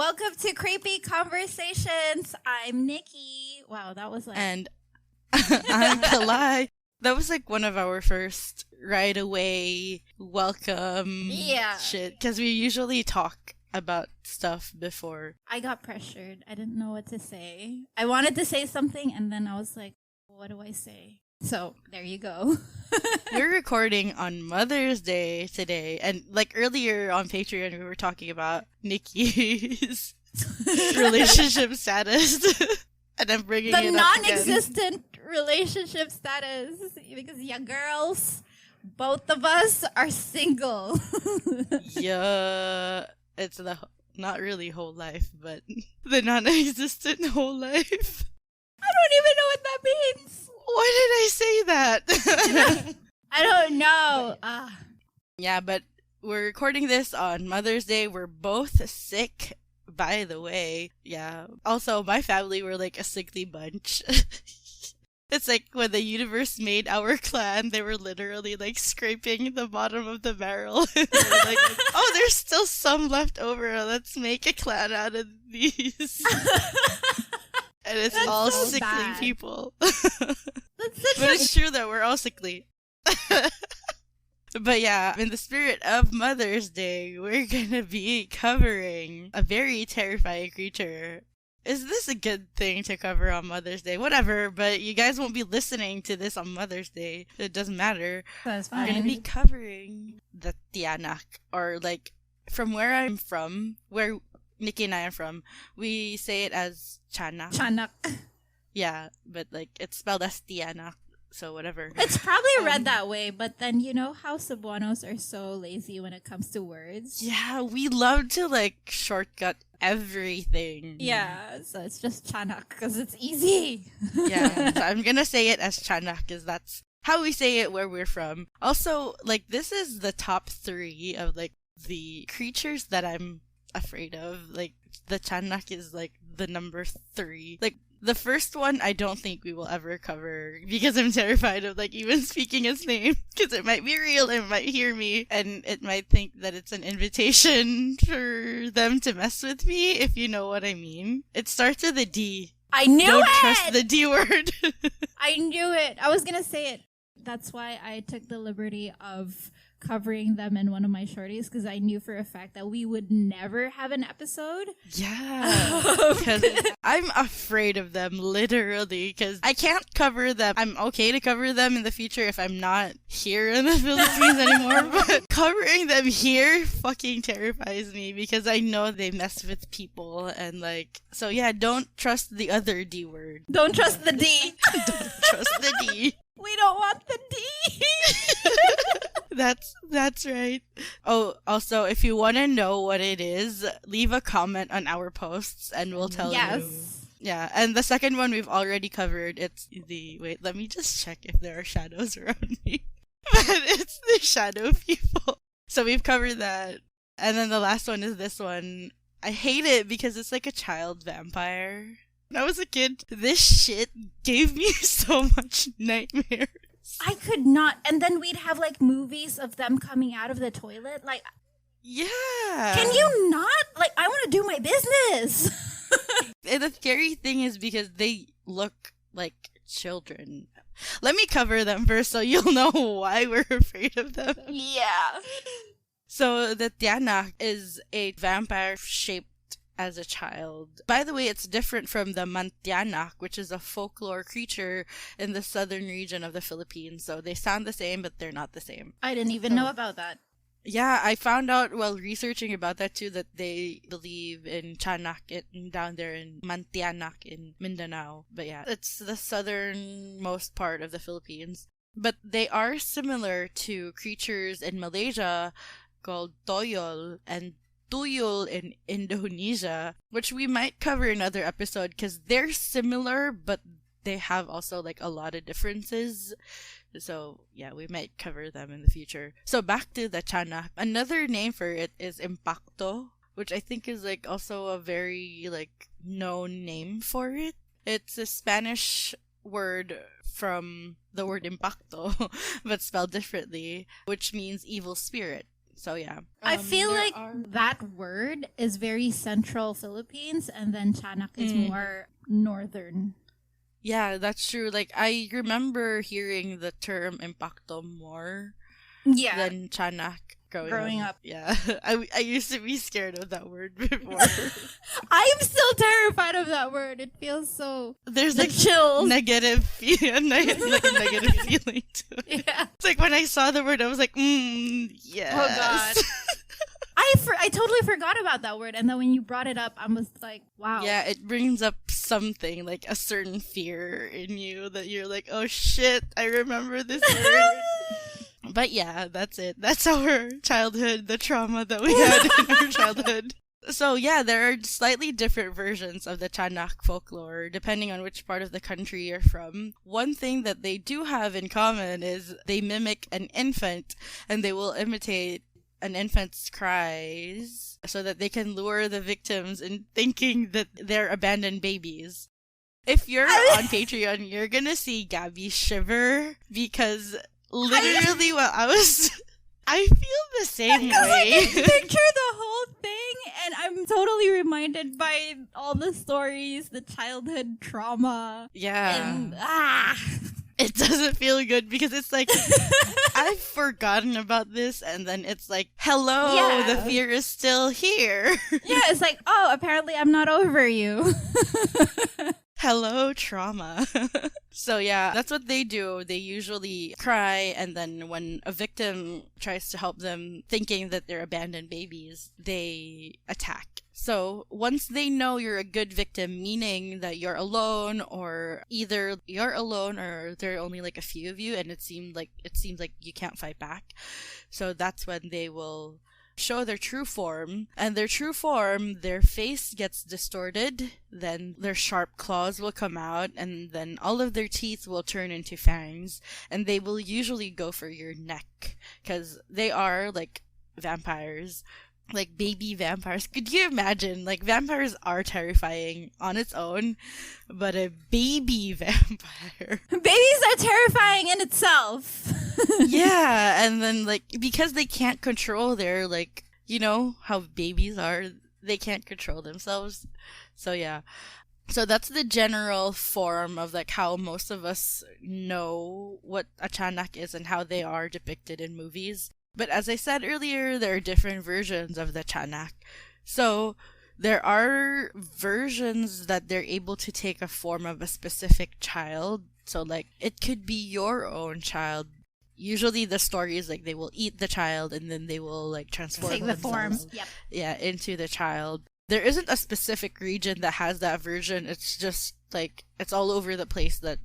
Welcome to Creepy Conversations. I'm Nikki. Wow, that was like... And I'm Kalai. That was like one of our first right away welcome shit. Because we usually talk about stuff before. I got pressured. I didn't know what to say. I wanted to say something and then I was like, what do I say? So there you go. We're recording on Mother's Day today. And like earlier on Patreon, we were talking about Nikki's relationship status. And I'm bringing it up again. The non-existent relationship status. Because yeah, girls, both of us are single. Yeah, it's the not really whole life, but the non-existent whole life. I don't even know what that means. Why did I say that? I don't know. Yeah, but we're recording this on Mother's Day. We're both sick, by the way. Yeah. Also, my family were like a sickly bunch. It's like when the universe made our clan, they were literally like scraping the bottom of the barrel. They were like, oh, there's still some left over. Let's make a clan out of these. And it's That's all so sickly bad. people. That's But it's true that we're all sickly. But yeah, in the spirit of Mother's Day, we're gonna be covering a very terrifying creature. Is this a good thing to cover on Mother's Day? Whatever, but you guys won't be listening to this on Mother's Day. It doesn't matter. That's We're fine. gonna be covering the Tiyanak, or like, from where I'm from, where Nikki and I are from, we say it as Tiyanak. Tiyanak. Yeah, but like, it's spelled as Tiyanak. So whatever. It's probably read that way, but then you know how Cebuanos are so lazy when it comes to words? Yeah, we love to like shortcut everything. Yeah, so it's just Tiyanak because it's easy. Yeah, so I'm gonna say it as Tiyanak because that's how we say it where we're from. Also, like, this is the top 3 of like the creatures that I'm afraid of. Like, the Tiyanak is like the number 3. Like, the first one, I don't think we will ever cover because I'm terrified of like even speaking its name because it might be real, it might hear me, and it might think that it's an invitation for them to mess with me, if you know what I mean. It starts with a D. I knew Don't it! trust the D word. I knew it. I was gonna say it. That's why I took the liberty of covering them in one of my shorties because I knew for a fact that we would never have an episode. Yeah, because I'm afraid of them, literally, because I can't cover them. I'm okay to cover them in the future if I'm not here in the Philippines anymore, but covering them here fucking terrifies me because I know they mess with people and like, so yeah, don't trust the other D word. Don't trust the D. Don't trust the D. We don't want the D. That's right. Oh, also, if you want to know what it is, leave a comment on our posts and we'll tell you. Yes. Yeah, and the second one we've already covered. It's the... Wait, let me just check if there are shadows around me. But it's the shadow people. So we've covered that. And then the last one is this one. I hate it because it's like a child vampire. When I was a kid, this shit gave me so much nightmares. I could not. And then we'd have like movies of them coming out of the toilet. Like, Yeah. can you not? Like, I want to do my business. And the scary thing is because they look like children. Let me cover them first so you'll know why we're afraid of them. Yeah. So the Tiyanak is a vampire shaped as a child. By the way, it's different from the Tiyanak, which is a folklore creature in the southern region of the Philippines. So they sound the same, but they're not the same. I didn't even know about that. Yeah, I found out while researching about that too that they believe in Tiyanak down there in Tiyanak in Mindanao. But yeah, it's the southernmost part of the Philippines. But they are similar to creatures in Malaysia called toyol and tuyul in Indonesia, which we might cover in another episode because they're similar, but they have also like a lot of differences. So yeah, we might cover them in the future. So back to the Tiyanak. Another name for it is impacto, which I think is like also a very like known name for it. It's a Spanish word from the word impacto, but spelled differently, which means evil spirit. So yeah. I feel there like that word is very central Philippines, and then Tiyanak is more northern. Yeah, that's true. Like, I remember hearing the term impacto more than Tiyanak growing up. Yeah. I used to be scared of that word before. I'm still terrified of that word. It feels so... There's like chills. Negative feeling to it. Yeah. It's like when I saw the word, I was like, yes. Oh, God. I totally forgot about that word, and then when you brought it up, I was like, wow. Yeah, it brings up something, like a certain fear in you that you're like, oh shit, I remember this word. But yeah, that's it. That's our childhood, the trauma that we had in our childhood. So yeah, there are slightly different versions of the Tiyanak folklore depending on which part of the country you're from. One thing that they do have in common is they mimic an infant, and they will imitate an infant's cries so that they can lure the victims in thinking that they're abandoned babies. If you're on Patreon, you're gonna see Gabby shiver because literally I feel the same way. I can picture the whole thing, and I'm totally reminded by all the stories, the childhood trauma. Yeah. And, It doesn't feel good because it's like, I've forgotten about this, and then it's like, hello, the fear is still here. Yeah, it's like, oh, apparently I'm not over you. Hello, trauma. So yeah, that's what they do. They usually cry, and then when a victim tries to help them thinking that they're abandoned babies, they attack. So once they know you're a good victim, meaning that you're alone, or either you're alone or there are only like a few of you and it seems like you can't fight back. So that's when they will show their true form, and their true form, their face gets distorted, then their sharp claws will come out, and then all of their teeth will turn into fangs, and they will usually go for your neck because they are like vampires, like baby vampires. Could you imagine? Like, vampires are terrifying on its own, but a baby vampire. Babies are terrifying in itself. Yeah, and then like because they can't control their, like, you know how babies are, they can't control themselves. So yeah. So that's the general form of like how most of us know what a Tiyanak is and how they are depicted in movies. But as I said earlier, there are different versions of the Tiyanak. So there are versions that they're able to take a form of a specific child. So like it could be your own child. Usually the story is like they will eat the child and then they will like transform take the form. Yep. Yeah, into the child. There isn't a specific region that has that version. It's just like it's all over the place that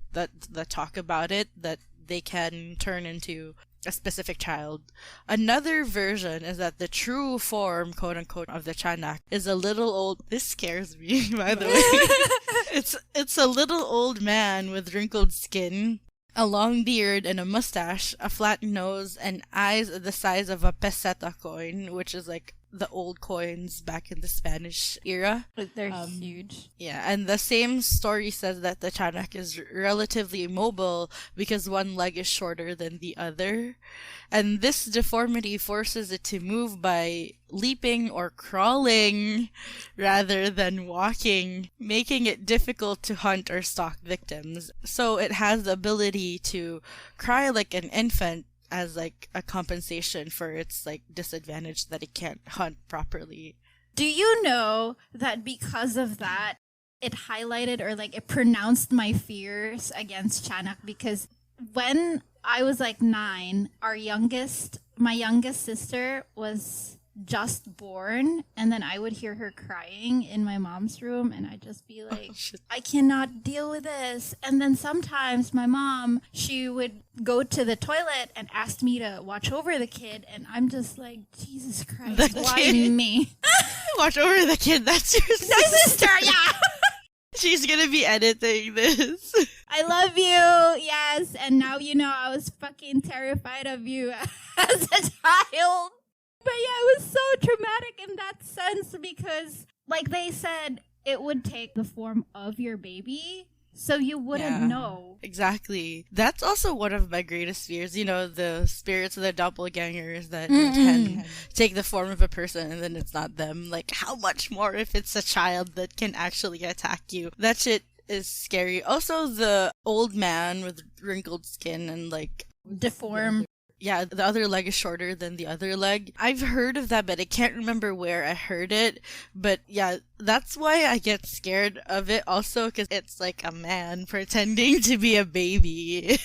talk about it, that they can turn into a specific child. Another version is that the true form, quote unquote, of the Tiyanak is a little old. This scares me, by the way. It's a little old man with wrinkled skin, a long beard and a mustache, a flat nose, and eyes the size of a peseta coin, which is like the old coins back in the Spanish era. They're huge. Yeah, and the same story says that the Tiyanak is relatively mobile because one leg is shorter than the other. And this deformity forces it to move by leaping or crawling rather than walking, making it difficult to hunt or stalk victims. So it has the ability to cry like an infant as like a compensation for its like disadvantage that it can't hunt properly. Do you know that because of that, it highlighted or like it pronounced my fears against Tiyanak? Because when I was like 9, my youngest sister was just born, and then I would hear her crying in my mom's room, and I'd just be like, I cannot deal with this. And then sometimes my mom, she would go to the toilet and ask me to watch over the kid, and I'm just like, Jesus Christ, why me? Watch over the kid, that's your sister, yeah. She's gonna be editing this. I love you, yes, and now you know I was fucking terrified of you as a child. But yeah, it was so traumatic in that sense because, like they said, it would take the form of your baby. So you wouldn't know. Exactly. That's also one of my greatest fears. You know, the spirits of the doppelgangers that can take the form of a person and then it's not them. Like, how much more if it's a child that can actually attack you? That shit is scary. Also, the old man with wrinkled skin and like Deformed. yeah, the other leg is shorter than the other leg. I've heard of that, but I can't remember where I heard it. But yeah, that's why I get scared of it also, because it's like a man pretending to be a baby.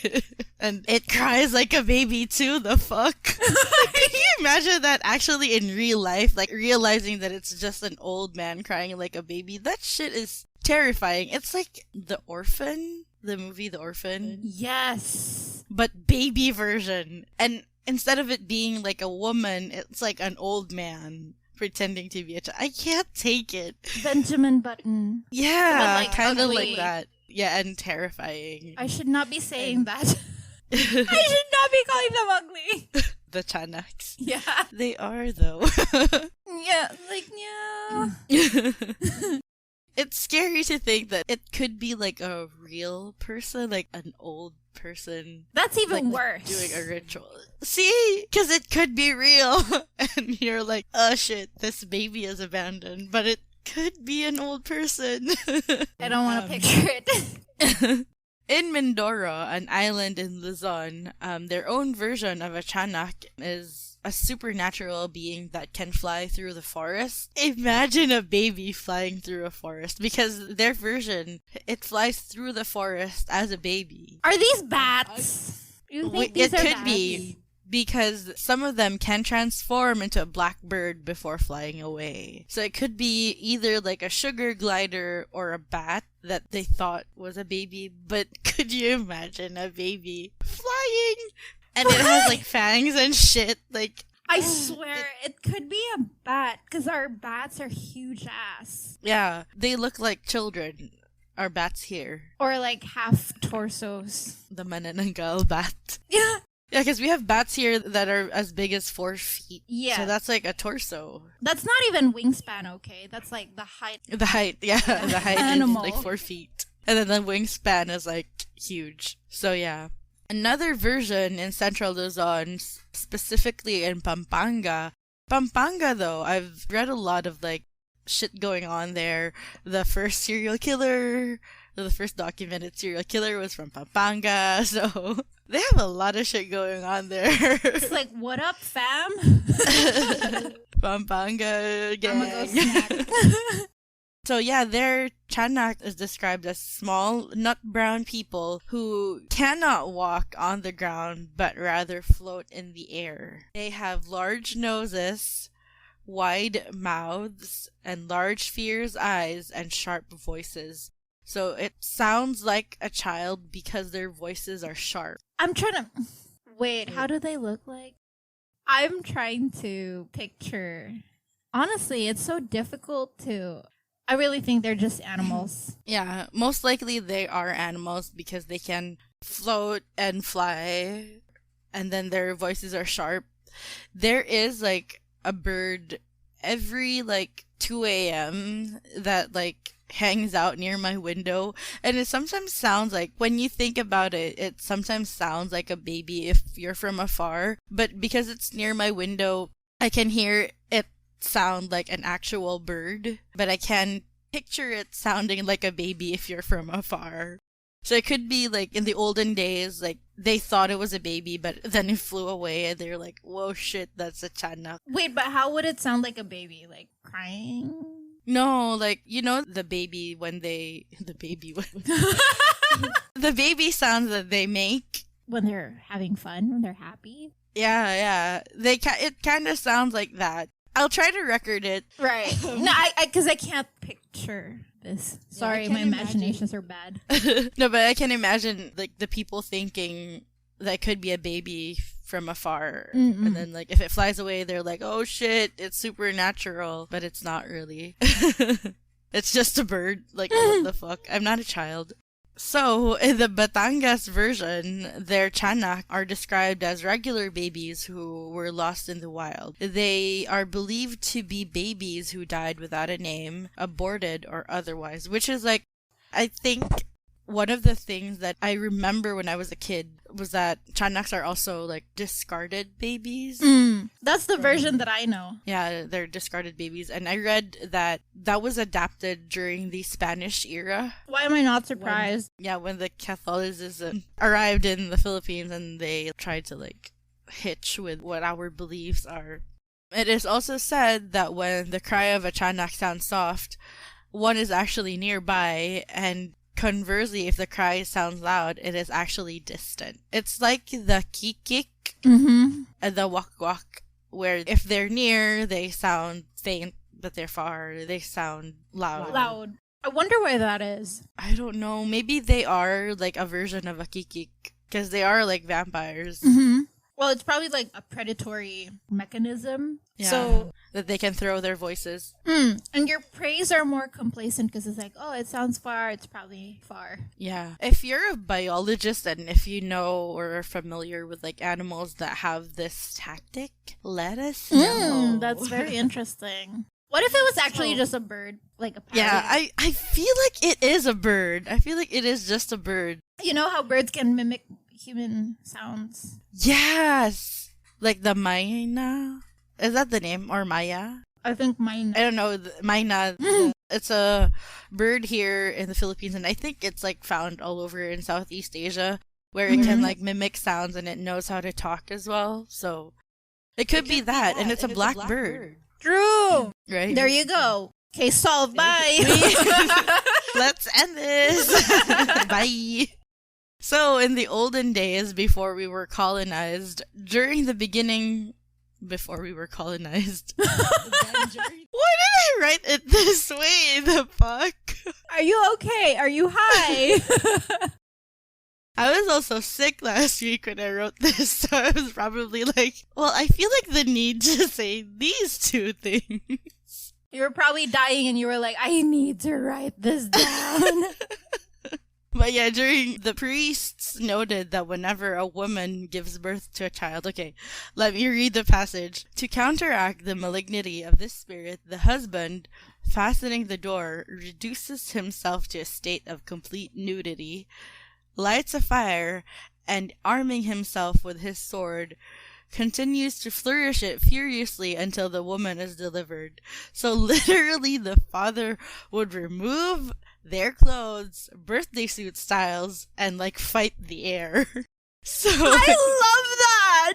And it cries like a baby too, the fuck? Can you imagine that actually in real life? Like realizing that it's just an old man crying like a baby? That shit is terrifying. It's like The Orphan. The movie The Orphan. Yes. But baby version. And instead of it being like a woman, it's like an old man pretending to be a child. I can't take it. Benjamin Button. Yeah, like, kind of ugly. like that. Yeah, and terrifying. I should not be saying that. I should not be calling them ugly. The Tiyanaks. Yeah. They are, though. Yeah, like, yeah. It's scary to think that it could be like a real person, like an old person. That's even like, worse. Doing a ritual. See? Because it could be real. And you're like, oh shit, this baby is abandoned. But it could be an old person. I don't want to picture it. In Mindoro, an island in Luzon, their own version of a Tiyanak is a supernatural being that can fly through the forest. Imagine a baby flying through a forest, because their version, it flies through the forest as a baby. Are these bats? You think these it are could bats? be, because some of them can transform into a blackbird before flying away. So it could be either like a sugar glider or a bat that they thought was a baby. But could you imagine a baby flying? And it has like fangs and shit. Like, I swear it could be a bat, because our bats are huge ass. yeah, they look like children. Our bats here. Or like half torsos. The manananggal bat. Yeah. Yeah, because we have bats here that are as big as 4 feet. Yeah. So that's like a torso. That's not even wingspan, okay? That's like the height. The height, yeah. The height Animal. is like 4 feet. And then the wingspan is like huge. So yeah. Another version in Central Luzon, specifically in Pampanga. Pampanga, though, I've read a lot of like shit going on there. The first documented serial killer was from Pampanga. So they have a lot of shit going on there. It's like, what up, fam? Pampanga gang. I'm gonna go snack. So yeah, their Tiyanak is described as small, nut-brown people who cannot walk on the ground but rather float in the air. They have large noses, wide mouths, and large fierce eyes and sharp voices. So it sounds like a child because their voices are sharp. I'm trying to... Wait, how do they look like? I'm trying to picture... Honestly, it's so difficult to... I really think they're just animals. Yeah, most likely they are animals because they can float and fly, and then their voices are sharp. There is like a bird every like 2 a.m. that like hangs out near my window, and it sometimes sounds like, when you think about it, it sometimes sounds like a baby if you're from afar, but because it's near my window, I can hear it sound like an actual bird, but I can picture it sounding like a baby if you're from afar. So it could be like in the olden days, like they thought it was a baby, but then it flew away and they're like, whoa, shit, that's a Tiyanak. Wait, but how would it sound like a baby? Like crying? No, like, you know, the baby sounds that they make When they're having fun, when they're happy? Yeah. It kind of sounds like that. I'll try to record it. Right. No, because I can't picture this. Sorry, my imaginations are bad. No, but I can imagine like the people thinking that could be a baby from afar. Mm-mm. And then like if it flies away, they're like, oh shit, it's supernatural. But it's not really. It's just a bird. Like, what the fuck? I'm not a child. So, in the Batangas version, their Tiyanak are described as regular babies who were lost in the wild. They are believed to be babies who died without a name, aborted or otherwise, which is like, I think one of the things that I remember when I was a kid was that Tiyanaks are also like discarded babies. That's the version that I know. Yeah, they're discarded babies. And I read that that was adapted during the Spanish era. Why am I not surprised? When the Catholicism arrived in the Philippines and they tried to like hitch with what our beliefs are. It is also said that when the cry of a Tiyanak sounds soft, one is actually nearby, and conversely, if the cry sounds loud, it is actually distant. It's like the kikik and the wak-wak, where if they're near, they sound faint, but they're far, they sound loud. I wonder why that is. I don't know. Maybe they are like a version of a kikik, because they are like vampires. Well, it's probably like a predatory mechanism. Yeah, so that they can throw their voices. And your preys are more complacent because it's like, oh, it sounds far. It's probably far. Yeah. If you're a biologist and if you know or are familiar with like animals that have this tactic, let us know. That's very interesting. What if it was actually just a bird? Like a parrot? Yeah, I feel like it is a bird. I feel like it is just a bird. You know how birds can mimic human sounds? Yes! Like the Maina. Is that the name? Or Maya? I think mine. I don't know. Maina. It's a bird here in the Philippines, and I think it's like found all over in Southeast Asia, where it can like mimic sounds and it knows how to talk as well. So it could be that, and it's a black bird. True. Right? There you go. Case solved. Bye. Let's end this. Bye. So, in the olden days, before we were colonized, before we were colonized. Why did I write it this way? The fuck? Are you okay? Are you high? I was also sick last week when I wrote this, so I was probably like, well, I feel like the need to say these two things. You were probably dying and you were like, I need to write this down. But yeah, the priests noted that whenever a woman gives birth to a child, okay, let me read the passage. To counteract the malignity of this spirit, the husband, fastening the door, reduces himself to a state of complete nudity, lights a fire, and arming himself with his sword, continues to flourish it furiously until the woman is delivered. So literally the father would remove their clothes, birthday suit styles, and like fight the air. So I love that!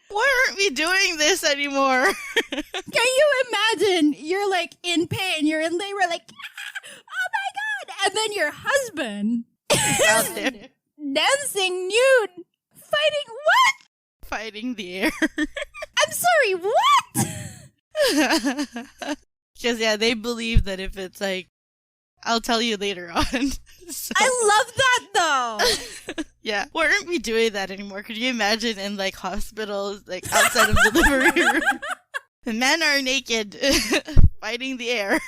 Why aren't we doing this anymore? Can you imagine? You're like in pain, you're in labor, like, oh my god! And then your husband is out there dancing nude, fighting what? Fighting the air. I'm sorry, what? Because yeah, they believe that if it's like, I'll tell you later on. So. I love that though. Yeah. Why aren't we doing that anymore? Could you imagine in like hospitals, like outside of the delivery room? The men are naked, fighting the air.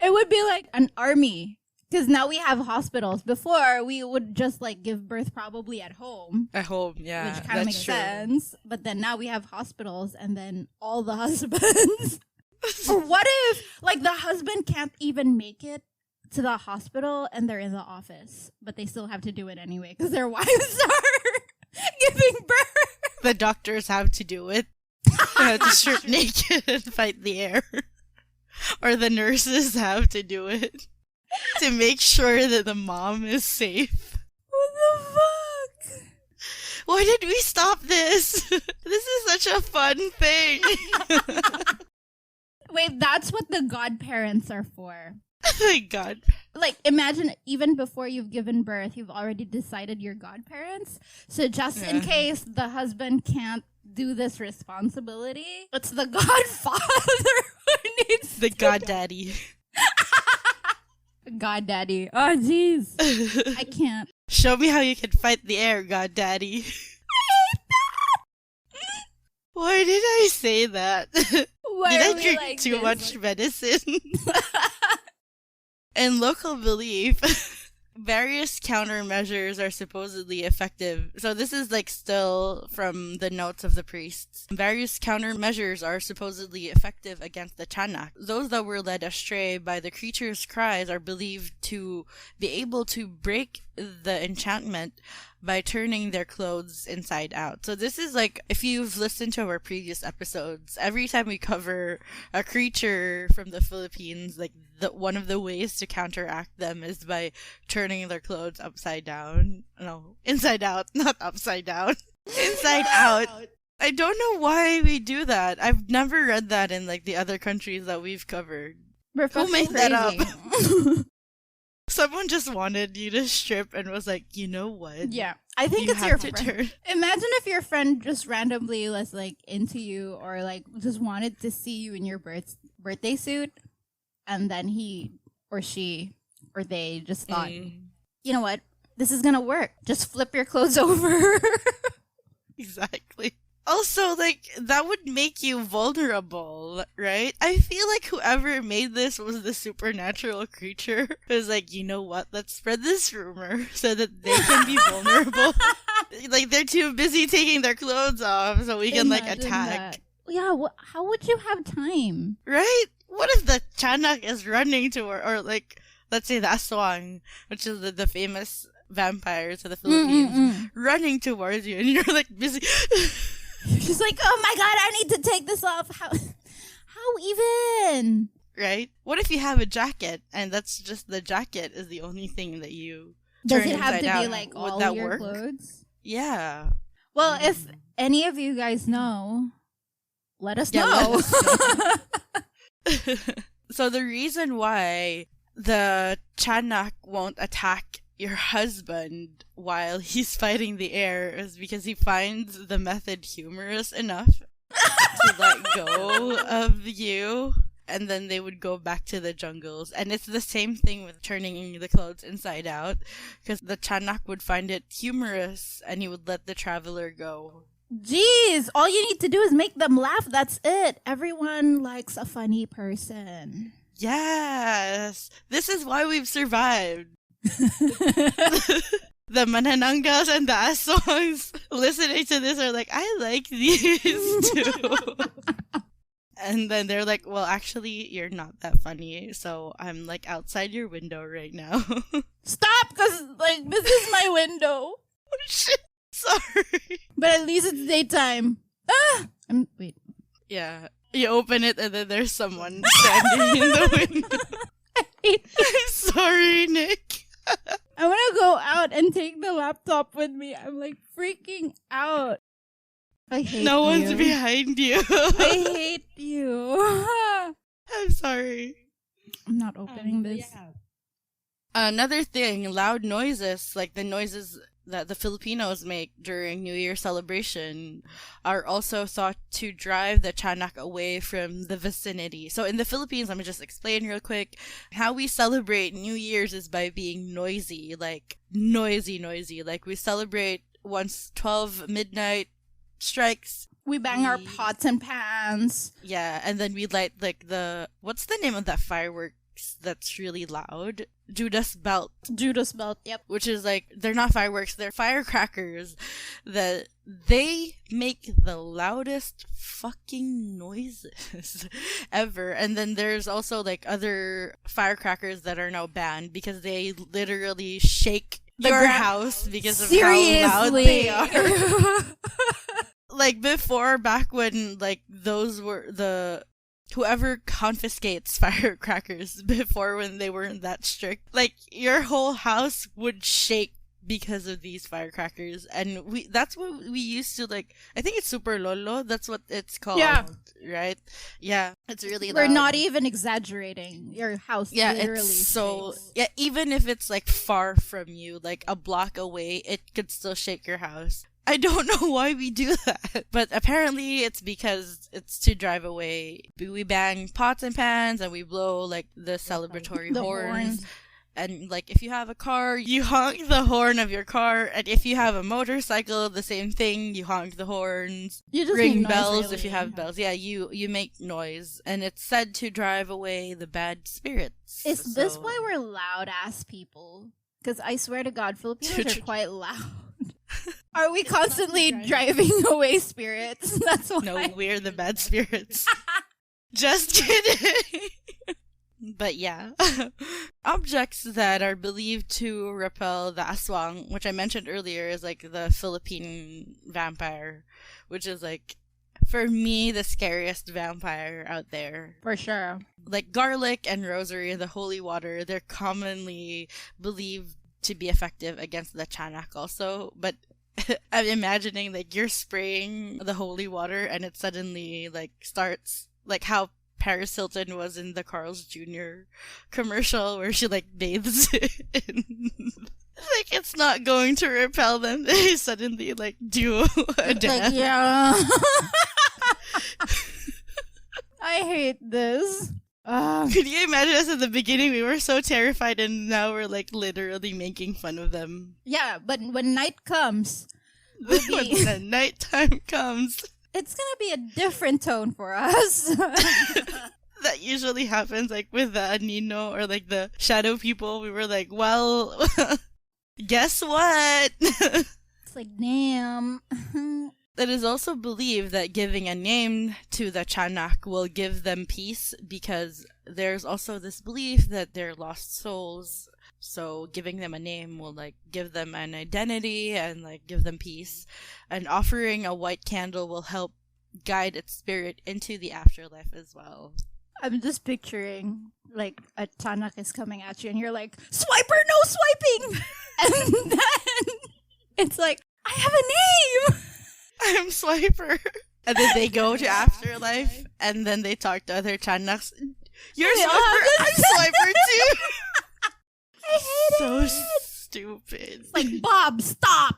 It would be like an army. Because now we have hospitals. Before, we would just like give birth probably at home. At home, yeah. Which kind of makes sense. But then now we have hospitals and then all the husbands. Or what if like the husband can't even make it to the hospital and they're in the office, but they still have to do it anyway because their wives are giving birth. The doctors have to do it. They have to strip naked and fight the air. Or the nurses have to do it to make sure that the mom is safe. What the fuck? Why did we stop this? This is such a fun thing. Wait, that's what the godparents are for. Oh my god. Like, imagine even before you've given birth, you've already decided your godparents. So just in case the husband can't do this responsibility, it's the godfather who needs the goddaddy. Goddaddy. Oh, jeez. I can't. Show me how you can fight the air, goddaddy. I hate that! Why did I say that? Why did I drink like too this? much medicine? In local belief, various countermeasures are supposedly effective. So this is like still from the notes of the priests. Various countermeasures are supposedly effective against the Tiyanak. Those that were led astray by the creature's cries are believed to be able to break the enchantment by turning their clothes inside out. So this is like, if you've listened to our previous episodes, every time we cover a creature from the Philippines, like one of the ways to counteract them is by turning their clothes upside down. No, inside out, not upside down. Inside out. I don't know why we do that. I've never read that in like the other countries that we've covered. Who made that up? Someone just wanted you to strip and was like, you know what? Yeah. I think it's your friend. Imagine if your friend just randomly was like into you or like just wanted to see you in your birthday suit, and then he or she or they just thought, you know what? This is gonna work. Just flip your clothes over. Exactly. Also, like, that would make you vulnerable, right? I feel like whoever made this was the supernatural creature. It was like, you know what? Let's spread this rumor so that they can be vulnerable. Like, they're too busy taking their clothes off so we can, like, attack. That. Yeah, how would you have time? Right? What if the Tiyanak is running toward, or, like, let's say the Aswang, which is the famous vampires of the Philippines, running towards you, and you're, like, busy... She's like, oh my god, I need to take this off. How even? Right? What if you have a jacket and that's just the jacket is the only thing that you Does turn it have to out? be like Would all that your work? clothes? Yeah. Well, if any of you guys know, let us know. So the reason why the Tiyanak won't attack your husband while he's fighting the air is because he finds the method humorous enough to let go of you, and then they would go back to the jungles. And it's the same thing with turning the clothes inside out, because the Tiyanak would find it humorous and he would let the traveler go. Jeez, all you need to do is make them laugh. That's it. Everyone likes a funny person. Yes, this is why we've survived. The Manananggas and the Asongs listening to this are like, I like these too. And then they're like, well, actually, you're not that funny, so I'm like outside your window right now. Stop, because like this is my window. Oh shit, sorry. But at least it's daytime. Wait. Yeah, you open it and then there's someone standing in the window. I'm sorry, Nick. I want to go out and take the laptop with me. I'm like freaking out. I hate no you. one's behind you. I hate you. I'm sorry. I'm not opening this. Yeah. Another thing, loud noises, like the noises that the Filipinos make during New Year celebration, are also thought to drive the Tiyanak away from the vicinity. So in the Philippines, let me just explain real quick. How we celebrate New Year's is by being noisy. Like noisy. Like we celebrate once 12 midnight strikes. We bang our pots and pans. Yeah, and then we light like what's the name of that firework that's really loud? Judas Belt, yep. Which is like, they're not fireworks, they're firecrackers that they make the loudest fucking noises ever. And then there's also like other firecrackers that are now banned because they literally shake your house because of how loud they are. Like before, back when like those were whoever confiscates firecrackers before, when they weren't that strict, like your whole house would shake because of these firecrackers. And that's what we used to like. I think it's Super Lolo. That's what it's called. Yeah. Right? Yeah. It's really loud. We're not even exaggerating. Your house literally it's so shakes. Yeah, even if it's like far from you, like a block away, it could still shake your house. I don't know why we do that, but apparently it's because it's to drive away. We bang pots and pans and we blow like the celebratory horns. And like if you have a car, you honk the horn of your car, and if you have a motorcycle, the same thing. You honk the horns. You just ring make noise, bells really. if you have bells. Yeah, you make noise, and it's said to drive away the bad spirits. Is this why we're loud ass people? Because I swear to God, Filipinos are quite loud. Are we constantly driving away spirits? That's why. No, we're the bad spirits. Just kidding. But yeah. Objects that are believed to repel the aswang, which I mentioned earlier, is like the Philippine vampire, which is like, for me, the scariest vampire out there. For sure. Like garlic and rosary, the holy water, they're commonly believed to be effective against the Tiyanak also. But I'm imagining like you're spraying the holy water and it suddenly like starts, like how Paris Hilton was in the Carl's Jr. commercial where she like bathes in like it's not going to repel them. They suddenly like do a dance. Like, yeah. I hate this. Could you imagine us at the beginning? We were so terrified and now we're like literally making fun of them. Yeah, but when night comes, we'll be... when the nighttime comes, it's gonna be a different tone for us. That usually happens like with the Anino or like the shadow people. We were like, well, guess what? It's like, damn. It is also believed that giving a name to the Tiyanak will give them peace, because there's also this belief that they're lost souls. So giving them a name will like give them an identity and like give them peace. And offering a white candle will help guide its spirit into the afterlife as well. I'm just picturing like a Tiyanak is coming at you and you're like, swiper, no swiping! And then it's like, I have a name! I'm Swiper. And then they go to afterlife and then they talk to other Tiyanaks. You're Swiper, I'm Swiper too! I hate so it! Stupid. It's like, Bob, stop!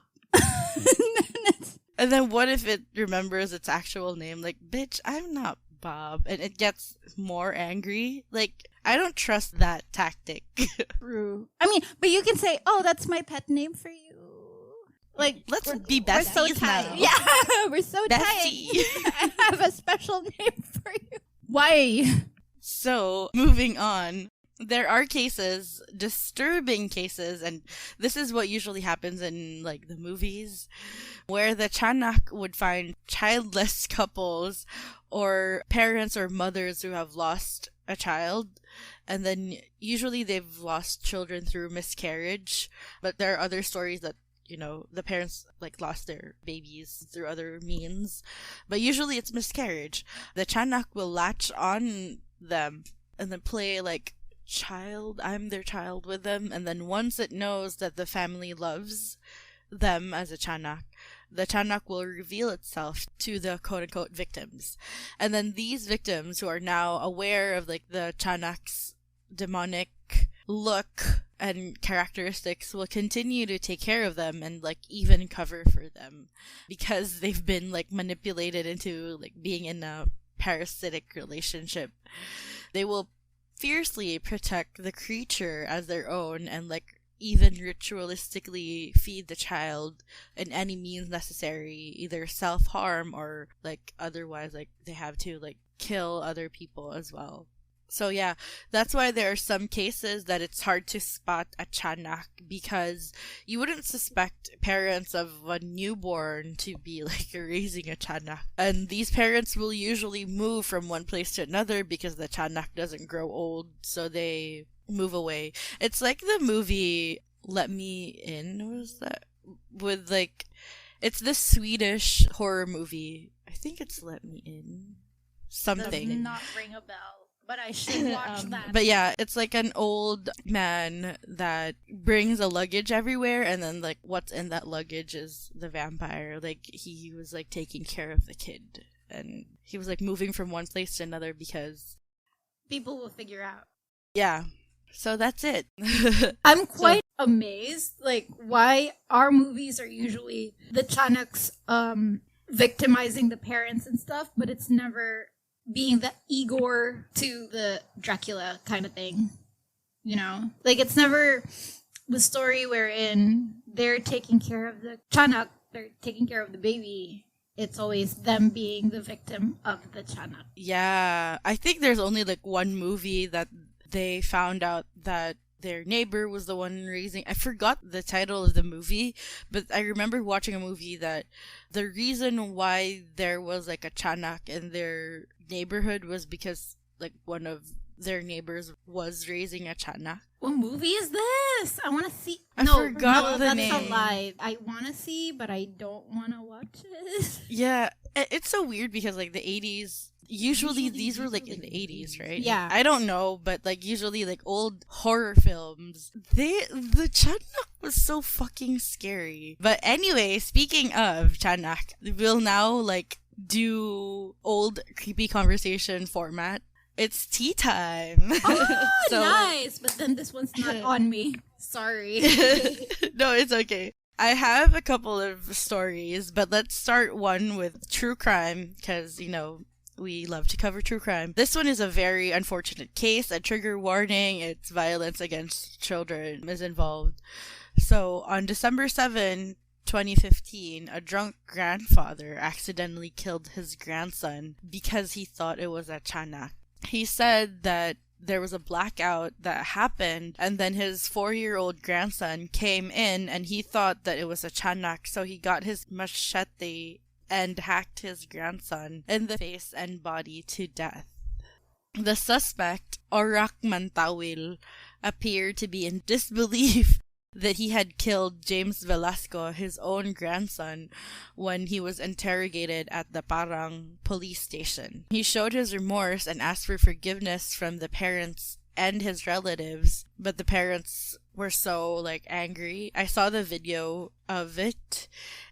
And then what if it remembers its actual name? Like, bitch, I'm not Bob. And it gets more angry. Like, I don't trust that tactic. True. I mean, but you can say, oh, that's my pet name for you. Like, let's be besties so now. Yeah, we're so tight. I have a special name for you. Why? So, moving on. There are cases, disturbing cases, and this is what usually happens in, like, the movies, where the Tiyanak would find childless couples or parents or mothers who have lost a child, and then usually they've lost children through miscarriage, but there are other stories that, you know, the parents, like, lost their babies through other means, but usually it's miscarriage. The Tiyanak will latch on them and then play, like, I'm their child with them, and then once it knows that the family loves them as a Tiyanak, the Tiyanak will reveal itself to the quote-unquote victims. And then these victims, who are now aware of like the Tiyanak's demonic look and characteristics, will continue to take care of them and like even cover for them, because they've been like manipulated into like being in a parasitic relationship. They will fiercely protect the creature as their own and like even ritualistically feed the child in any means necessary, either self-harm or like otherwise like they have to like kill other people as well. So yeah, that's why there are some cases that it's hard to spot a Tiyanak, because you wouldn't suspect parents of a newborn to be like raising a Tiyanak. And these parents will usually move from one place to another because the Tiyanak doesn't grow old, so they move away. It's like the movie Let Me In, what was that? With like, it's this Swedish horror movie. I think it's Let Me In. Something. Does not ring a bell. But I should watch that. But yeah, it's like an old man that brings a luggage everywhere, and then like what's in that luggage is the vampire. Like he was like taking care of the kid, and he was like moving from one place to another because people will figure out. Yeah. So that's it. I'm quite amazed, like, why our movies are usually the Tiyanaks victimizing the parents and stuff, but it's never being the Igor to the Dracula kind of thing, you know? Like, it's never the story wherein they're taking care of the Tiyanak, they're taking care of the baby. It's always them being the victim of the Tiyanak. Yeah, I think there's only like one movie that they found out that their neighbor was the one raising. I forgot the title of the movie, but I remember watching a movie that the reason why there was like a Tiyanak in their neighborhood was because like one of their neighbors was raising a Tiyanak. What movie is this? I want to see. I forgot the that's name. a lie. I want to see, but I don't want to watch it. Yeah, it's so weird because like the 80s, usually these were like in the 80s, right? Yeah. I don't know, but like usually like old horror films, the Tiyanak was so fucking scary. But anyway, speaking of Tiyanak, we'll now like do old creepy conversation format. It's tea time. Oh, nice. But then this one's not on me. Sorry. No, it's okay. I have a couple of stories, but let's start one with true crime because, you know, we love to cover true crime. This one is a very unfortunate case, a trigger warning. It's violence against children is involved. So on December 7, 2015, a drunk grandfather accidentally killed his grandson because he thought it was a Tiyanak. He said that there was a blackout that happened, and then his 4-year-old grandson came in and he thought that it was a Tiyanak, so he got his machete and hacked his grandson in the face and body to death. The suspect, Orak Mantawil, appeared to be in disbelief that he had killed James Velasco, his own grandson, when he was interrogated at the Parang police station. He showed his remorse and asked for forgiveness from the parents and his relatives, but the parents were so like angry. I saw the video of it,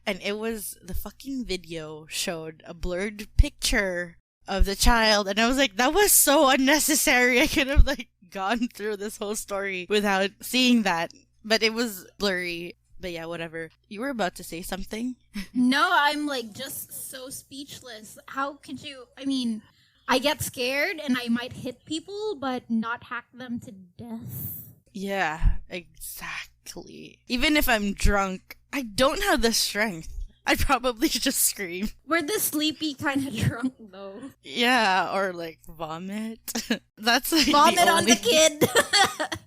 and the fucking video showed a blurred picture of the child, and I was like, that was so unnecessary. I could have like gone through this whole story without seeing that. But it was blurry. But yeah, whatever. You were about to say something? No, I'm like just so speechless. How could you? I mean, I get scared and I might hit people, but not hack them to death. Yeah, exactly. Even if I'm drunk, I don't have the strength. I'd probably just scream. We're the sleepy kind of drunk, though. Yeah, or like vomit. That's like vomit on the kid.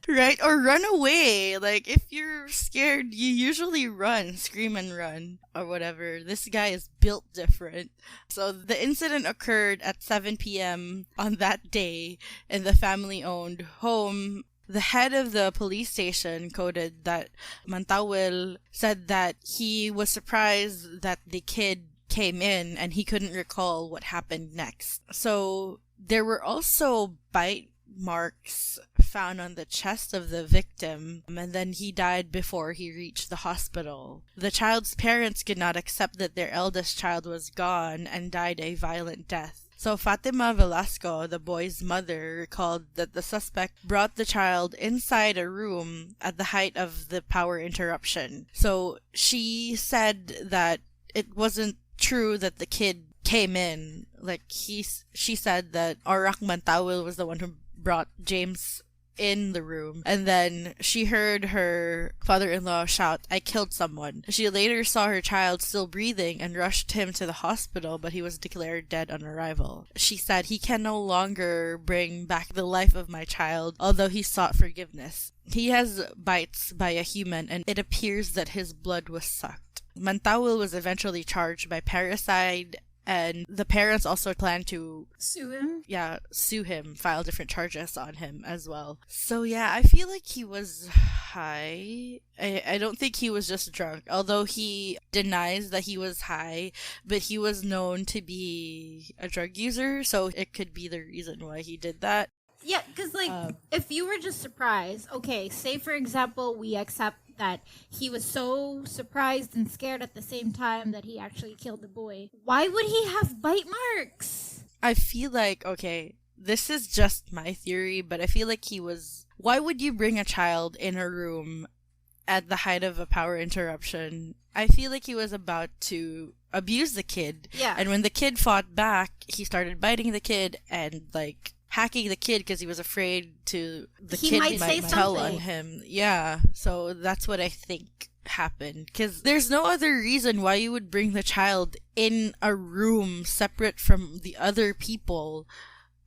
Right? Or run away. Like, if you're scared, you usually run, scream and run, or whatever. This guy is built different. So the incident occurred at 7 p.m. on that day in the family-owned home. The head of the police station coded that Mantawil said that he was surprised that the kid came in and he couldn't recall what happened next. So there were also bite marks found on the chest of the victim, and then he died before he reached the hospital. The child's parents could not accept that their eldest child was gone and died a violent death. So Fatima Velasco, the boy's mother, recalled that the suspect brought the child inside a room at the height of the power interruption. So she said that it wasn't true that the kid came in. Like, she said that Orak Mantawil was the one who brought James in the room, and then she heard her father-in-law shout, "I killed someone." She later saw her child still breathing and rushed him to the hospital, but he was declared dead on arrival. She said, "He can no longer bring back the life of my child, although he sought forgiveness. He has bites by a human, and it appears that his blood was sucked." Mantawil was eventually charged by parricide, and the parents also plan to sue him, file different charges on him as well. So yeah, I feel like he was high. I don't think he was just drunk, although he denies that he was high, but he was known to be a drug user, so it could be the reason why he did that. Yeah, because like, if you were just surprised, okay, say for example, we accept that he was so surprised and scared at the same time that he actually killed the boy. Why would he have bite marks? I feel like, okay, this is just my theory, but I feel like why would you bring a child in a room at the height of a power interruption? I feel like he was about to abuse the kid. Yeah. And when the kid fought back, he started biting the kid and like hacking the kid because he was afraid the kid might tell on him. Yeah, so that's what I think happened. Because there's no other reason why you would bring the child in a room separate from the other people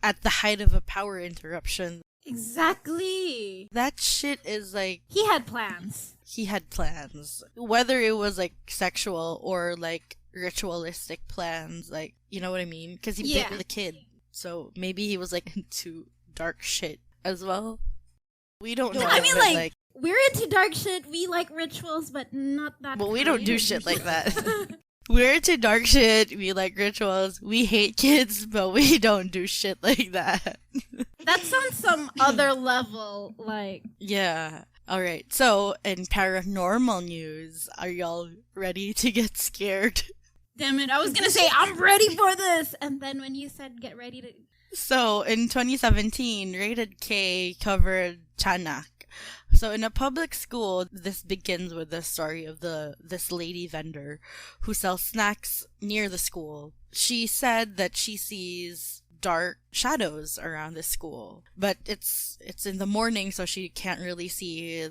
at the height of a power interruption. Exactly. That shit is like... He had plans. He had plans. Whether it was like sexual or like ritualistic plans, like, you know what I mean? Because he bit the kid. So maybe he was like into dark shit as well. We don't know. I mean, like, we're into dark shit. We like rituals, but not that. But we don't do shit like that. We're into dark shit. We like rituals. We hate kids, but we don't do shit like that. That's on some other level, like. Yeah. All right. So, in paranormal news, are y'all ready to get scared? Damn it! I was gonna say I'm ready for this, and then when you said get ready to. So, in 2017, Rated K covered Tiyanak. So, in a public school, this begins with the story of this lady vendor who sells snacks near the school. She said that she sees dark shadows around the school, but it's in the morning, so she can't really see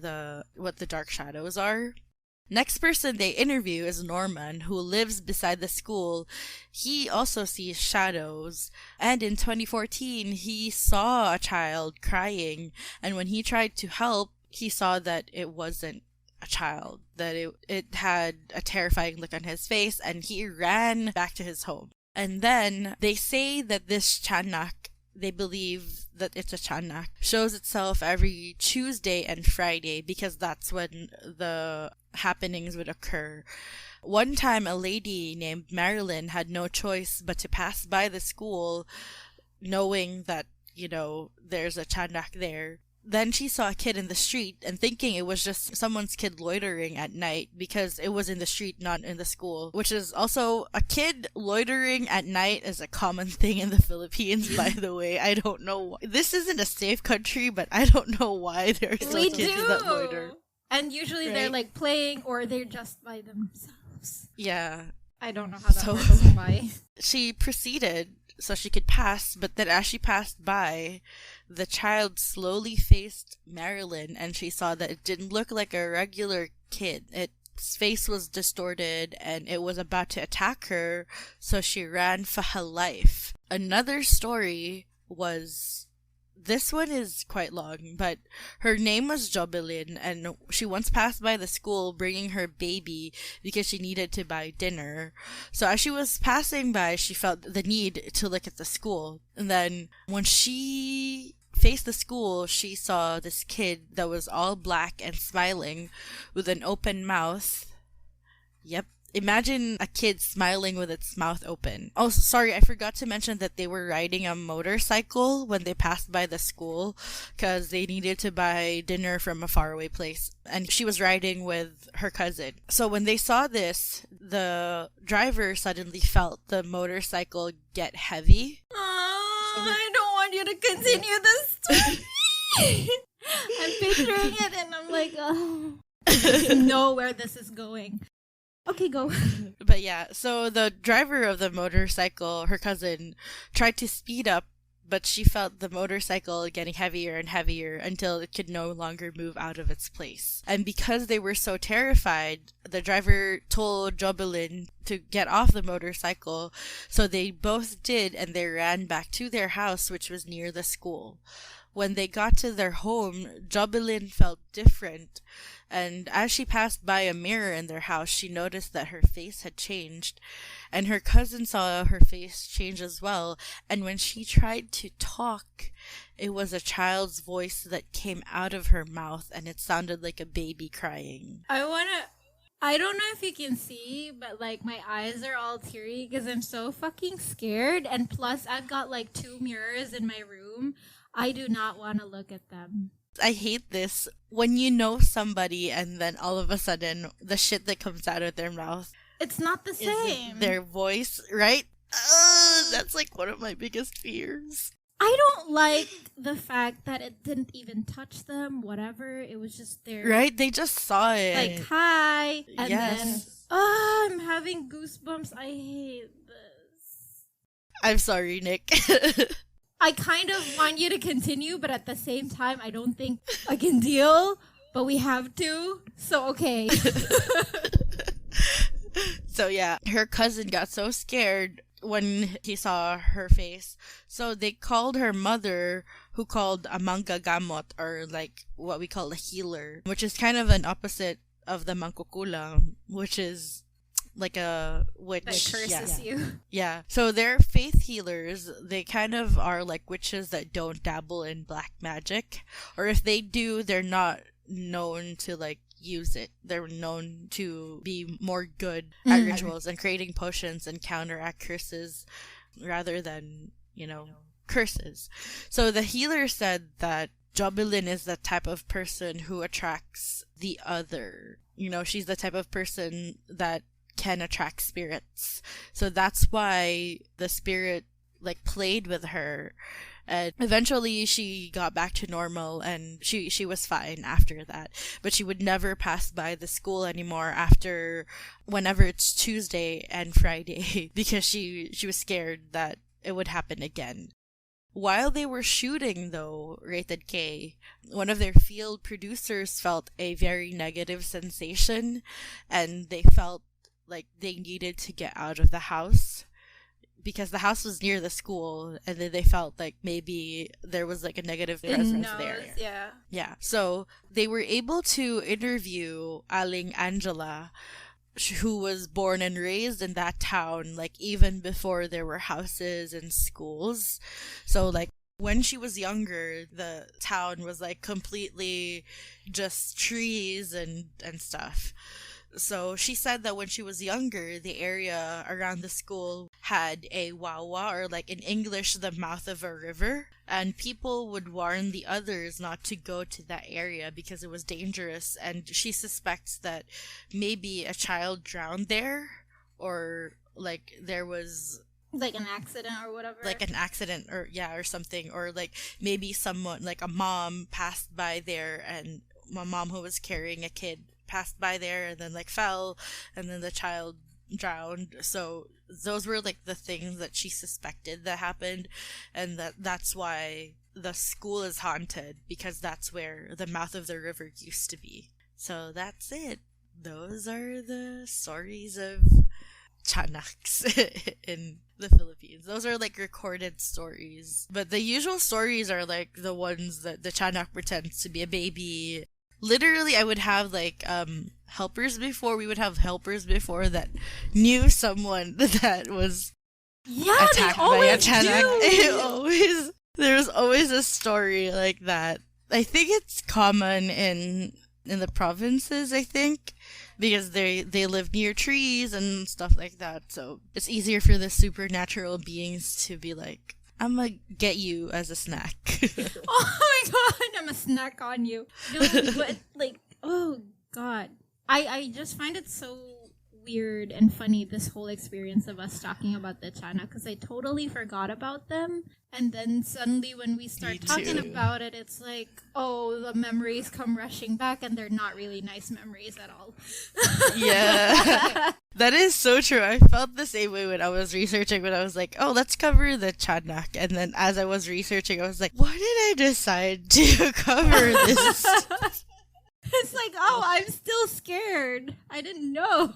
what the dark shadows are. Next person they interview is Norman, who lives beside the school. He also sees shadows, and in 2014 he saw a child crying, and when he tried to help, he saw that it wasn't a child, that it had a terrifying look on his face, and he ran back to his home. And then they say that this Tiyanak, they believe that it's a Tiyanak, shows itself every Tuesday and Friday because that's when the happenings would occur. One time, a lady named Marilyn had no choice but to pass by the school knowing that, there's a Tiyanak there. Then she saw a kid in the street and thinking it was just someone's kid loitering at night because it was in the street, not in the school. Which is also, a kid loitering at night is a common thing in the Philippines, by the way. I don't know why. This isn't a safe country, but I don't know why there are still kids that loiter. And usually they're like playing or they're just by themselves. Yeah. I don't know how that works and why. She proceeded so she could pass, but then as she passed by, the child slowly faced Marilyn, and she saw that it didn't look like a regular kid. Its face was distorted, and it was about to attack her, so she ran for her life. Another story was... This one is quite long, but her name was Jobelin, and she once passed by the school bringing her baby because she needed to buy dinner. So as she was passing by, she felt the need to look at the school. And then when she faced the school, she saw this kid that was all black and smiling with an open mouth. Yep. Imagine a kid smiling with its mouth open. Oh, sorry, I forgot to mention that they were riding a motorcycle when they passed by the school because they needed to buy dinner from a faraway place. And she was riding with her cousin. So when they saw this, the driver suddenly felt the motorcycle get heavy. I don't want you to continue this story. I'm picturing it and I'm like, I know where this is going. Okay, go. But yeah, so the driver of the motorcycle, her cousin, tried to speed up, but she felt the motorcycle getting heavier and heavier until it could no longer move out of its place. And because they were so terrified, the driver told Jobelin to get off the motorcycle, so they both did, and they ran back to their house, which was near the school. When they got to their home, Jobelin felt different, and as she passed by a mirror in their house, she noticed that her face had changed, and her cousin saw her face change as well, and when she tried to talk, it was a child's voice that came out of her mouth, and it sounded like a baby crying. I don't know if you can see, but like my eyes are all teary because I'm so fucking scared, and plus I've got like 2 mirrors in my room. I do not want to look at them. I hate this. When you know somebody and then all of a sudden the shit that comes out of their mouth. It's not the same. Their voice, right? That's like one of my biggest fears. I don't like the fact that it didn't even touch them, whatever. It was just there. Right? They just saw it. Like, hi. And yes. then, I'm having goosebumps. I hate this. I'm sorry, Nick. I kind of want you to continue, but at the same time, I don't think I can deal, but we have to. So, okay. So, yeah, her cousin got so scared when he saw her face. So they called her mother, who called a manggagamot, or like what we call a healer, which is kind of an opposite of the mangkukulam, which is like a witch That curses you. Yeah. So they're faith healers. They kind of are like witches that don't dabble in black magic. Or if they do, they're not known to like use it. They're known to be more good at rituals and creating potions and counteract curses rather than, curses. So the healer said that Jocelyn is the type of person who attracts the other. She's the type of person that can attract spirits. So that's why the spirit like played with her, and eventually she got back to normal and she was fine after that. But she would never pass by the school anymore after whenever it's Tuesday and Friday because she was scared that it would happen again. While they were shooting, though, Rated K, one of their field producers felt a very negative sensation, and they felt like they needed to get out of the house because the house was near the school, and then they felt like maybe there was like a negative presence there. Yeah. So they were able to interview Aling Angela, who was born and raised in that town, like even before there were houses and schools. So like when she was younger, the town was like completely just trees and stuff. So she said that when she was younger, the area around the school had a wawa, or like in English, the mouth of a river. And people would warn the others not to go to that area because it was dangerous. And she suspects that maybe a child drowned there, or like there was like an accident or whatever. Like an accident or something. Or like maybe someone, like a mom passed by there, and my mom who was carrying a kid passed by there and then like fell, and then the child drowned. So those were like the things that she suspected that happened, and that's why the school is haunted, because that's where the mouth of the river used to be. So that's it. Those are the stories of Tiyanaks in the Philippines. Those are like recorded stories, but the usual stories are like the ones that the Tiyanak pretends to be a baby. Literally, I would have like helpers before. We would have helpers before that knew someone that was attacked by a Tiyanak. There was always a story like that. I think it's common in the provinces, I think, because they live near trees and stuff like that. So it's easier for the supernatural beings to be like, I'm gonna get you as a snack. Oh my god, I'm a snack on you. No, but like, oh god. I just find it so weird and funny, this whole experience of us talking about the Tiyanak, because I totally forgot about them. And then suddenly when we start talking about it, it's like, oh, the memories come rushing back, and they're not really nice memories at all. Yeah. That is so true. I felt the same way when I was researching, when I was like, oh, let's cover the Tiyanak. And then as I was researching, I was like, why did I decide to cover this? It's like, oh, I'm still scared. I didn't know.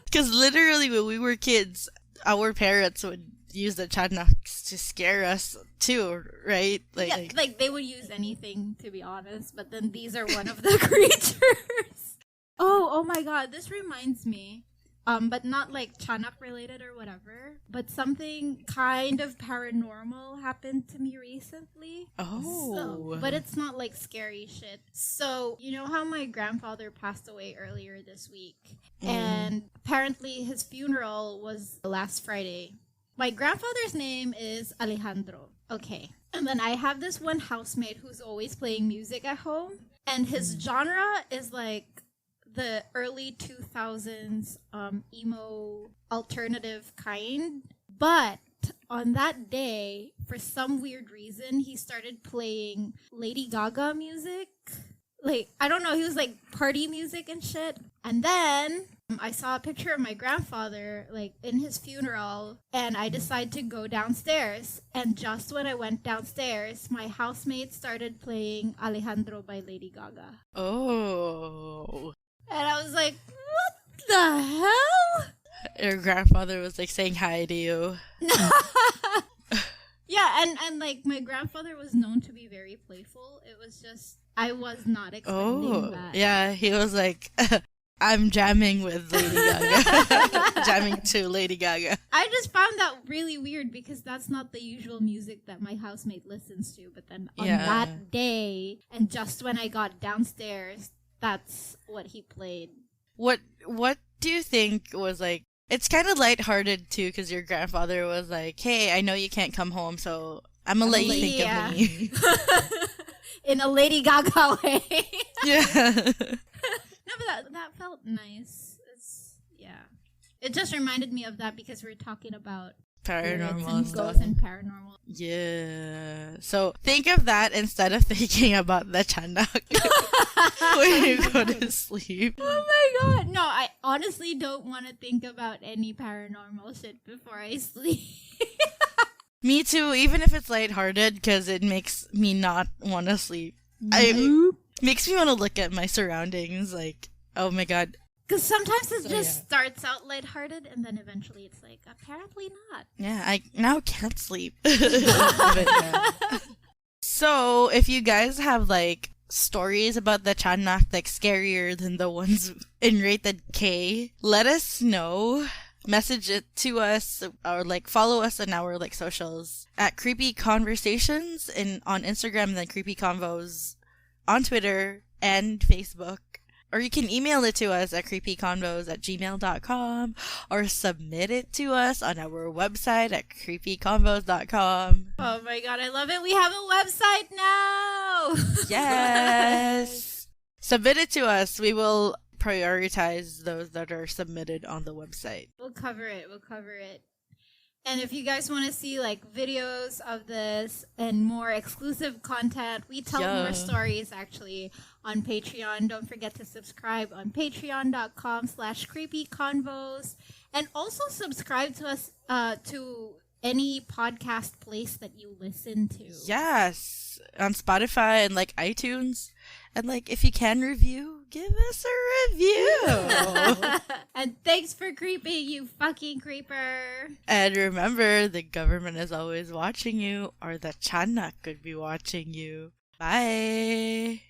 Because literally when we were kids, our parents would use the Tiyanaks to scare us too, right? Like they would use anything, to be honest. But then these are one of the creatures. Oh my god, this reminds me. But not like Tiyanak related or whatever, but something kind of paranormal happened to me recently. Oh. But it's not like scary shit. So, you know how my grandfather passed away earlier this week? And apparently his funeral was last Friday. My grandfather's name is Alejandro. Okay. And then I have this one housemate who's always playing music at home. And his genre is like the early 2000s emo alternative kind. But on that day, for some weird reason, he started playing Lady Gaga music. Like, I don't know, he was like party music and shit. And then I saw a picture of my grandfather like in his funeral, and I decided to go downstairs. And just when I went downstairs, my housemate started playing Alejandro by Lady Gaga. Oh. And I was like, what the hell? your grandfather was like saying hi to you. Yeah, and like my grandfather was known to be very playful. It was just I was not expecting that. Yeah, he was like, I'm jamming with Lady Gaga. Jamming to Lady Gaga. I just found that really weird because that's not the usual music that my housemate listens to. But then on that day, and just when I got downstairs, that's what he played. What do you think was like, it's kind of lighthearted too, because your grandfather was like, hey, I know you can't come home, so I'm gonna let you think of me. In a Lady Gaga way. Yeah. No, but that felt nice. It just reminded me of that because we're talking about paranormal and stuff. Ghosts and paranormal. Yeah. So think of that instead of thinking about the Tiyanak when you go to sleep. Oh my god. No, I honestly don't want to think about any paranormal shit before I sleep. Me too, even if it's lighthearted, because it makes me not want to sleep. It makes me want to look at my surroundings like, oh my god. Because sometimes it just starts out lighthearted and then eventually it's like, apparently not. Yeah, I now can't sleep. So, if you guys have like stories about the Tiyanak like scarier than the ones in Rated K, let us know. Message it to us or like follow us on our like socials at Creepy Conversations on Instagram and then Creepy Convos on Twitter and Facebook. Or you can email it to us at creepyconvos@gmail.com or submit it to us on our website at creepyconvos.com. Oh my god, I love it. We have a website now. Yes. Submit it to us. We will prioritize those that are submitted on the website. We'll cover it. And if you guys want to see like videos of this and more exclusive content, we tell more stories actually on Patreon. Don't forget to subscribe on patreon.com/creepyconvos and also subscribe to us to any podcast place that you listen to. Yes, on Spotify and like iTunes. And like if you can review, give us a review. And thanks for creeping, you fucking creeper. And remember, the government is always watching you, or the Tiyanak could be watching you. Bye.